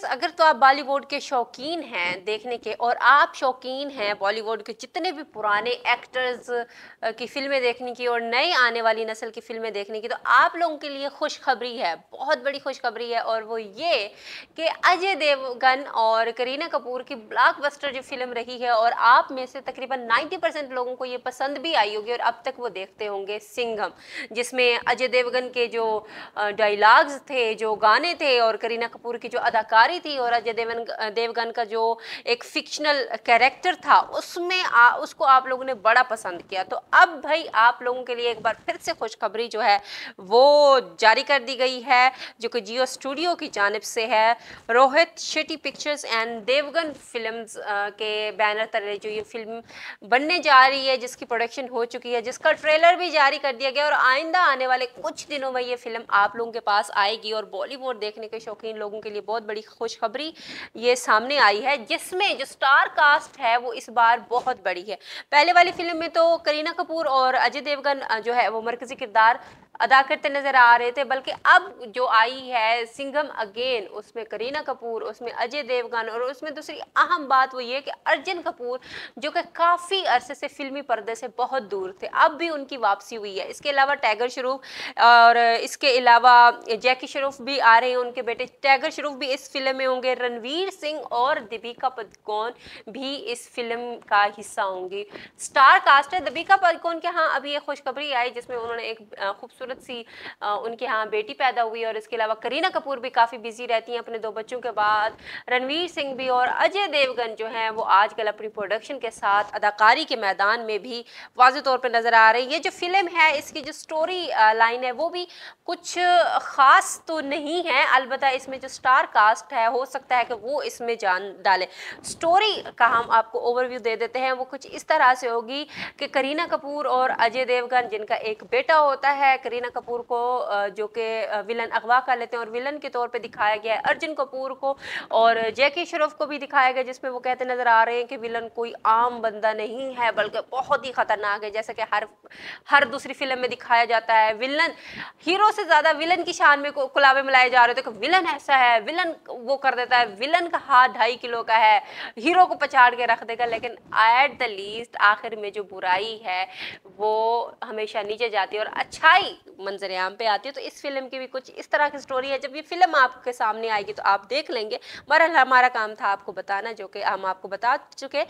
Viewers, अगर तो आप बॉलीवुड के शौकीन हैं देखने के और आप शौकीन हैं बॉलीवुड के जितने भी पुराने एक्टर्स की फिल्में देखने की और नई आने वाली नस्ल की फिल्में देखने की, तो आप लोगों के लिए खुशखबरी है, बहुत बड़ी खुशखबरी है। और वो ये कि अजय देवगन और करीना कपूर की ब्लॉकबस्टर जो फिल्म रही है और आप में से तकरीबन 90% लोगों को ये पसंद भी आई होगी और अब तक वो देखते होंगे, सिंघम, जिसमें अजय देवगन के जो डायलॉग्स थे, जो गाने थे, और करीना कपूर की जो अदाकारी थी और अजय देवगन का जो एक फिक्शनल कैरेक्टर था, उसमें उसको आप लोगों ने बड़ा पसंद किया। तो अब भाई आप लोगों के लिए एक बार फिर से खुशखबरी जो है वो जारी कर दी गई है, जो कि जियो स्टूडियो की जानिब से है। Rohit Shetty pictures and Devgan films के बैनर तले जो ये फिल्म बनने जा रही है, जिसकी प्रोडक्शन हो चुकी है, जिसका ट्रेलर भी जारी कर दिया गया और आइंदा आने वाले कुछ दिनों में ये फिल्म आप लोगों के पास आएगी। और बॉलीवुड देखने के शौकीन लोगों के लिए बहुत बड़ी खुशखबरी ये सामने आई है, जिसमें जो स्टार कास्ट है वो इस बार बहुत बड़ी है। पहले वाली फिल्म में तो करीना कपूर और अजय देवगन जो है वो मरकजी किरदार अदा करते नजर आ रहे थे, बल्कि अब जो आई है सिंघम अगेन, उसमें करीना कपूर, उसमें अजय देवगन, और उसमें दूसरी अहम बात वो ये कि अर्जुन कपूर, जो कि काफ़ी अरसे से फिल्मी पर्दे से बहुत दूर थे, अब भी उनकी वापसी हुई है। इसके अलावा टाइगर श्रॉफ और इसके अलावा जैकी श्रॉफ भी आ रहे हैं, उनके बेटे टाइगर श्रॉफ भी इस फिल्म में होंगे। रणवीर सिंह और दीपिका पादुकोण भी इस फिल्म का हिस्सा होंगी। स्टार कास्ट है। दीपिका पादुकोण के यहाँ अभी एक खुशखबरी आई, जिसमें उन्होंने एक खूबसूरत सी उनके यहाँ बेटी पैदा हुई। और इसके अलावा करीना कपूर भी काफ़ी बिजी रहती हैं अपने 2 बच्चों के बाद। रणवीर सिंह भी और अजय देवगन जो हैं वो आजकल अपनी प्रोडक्शन के साथ अदाकारी के मैदान में भी वाज़े तौर पर नज़र आ रही है। जो फिल्म है, इसकी जो स्टोरी लाइन है वो भी कुछ ख़ास तो नहीं है, अलबत्ता इसमें जो स्टार कास्ट है हो सकता है कि वो इसमें जान डाले। स्टोरी का हम आपको ओवरव्यू दे देते हैं। वो कुछ इस तरह से होगी कि करीना कपूर और अजय देवगन, जिनका एक बेटा होता है, करीना कपूर को जो कि विलन अगवा कर लेते हैं और विलन के तौर पे दिखाया गया है अर्जुन कपूर को, और जैकी श्रॉफ को भी दिखाया गया, जिसमें वो कहते नजर आ रहे हैं कि विलन कोई आम बंदा नहीं है बल्कि बहुत ही खतरनाक है, जैसा कि हर दूसरी फिल्म में दिखाया जाता है। विलन हीरो से ज्यादा विलन की शान में कुलावे मिलाए जा रहे थे कि विलन ऐसा है, विलन वो कर देता है, विलन का हाथ 2.5 किलो का है, हीरो को पछाड़ के रख देगा। लेकिन एट द लीस्ट आखिर में जो बुराई है वो हमेशा नीचे जाती है और अच्छाई मंजर आम पे आती है। तो इस फिल्म की भी कुछ इस तरह की स्टोरी है। जब ये फिल्म आपके सामने आएगी तो आप देख लेंगे। बहरहाल हमारा काम था आपको बताना, जो कि हम आपको बता चुके।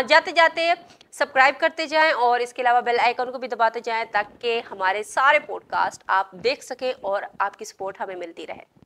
जाते जाते सब्सक्राइब करते जाएं और इसके अलावा बेल आइकन को भी दबाते जाएं, ताकि हमारे सारे पॉडकास्ट आप देख सकें और आपकी सपोर्ट हमें मिलती रहे।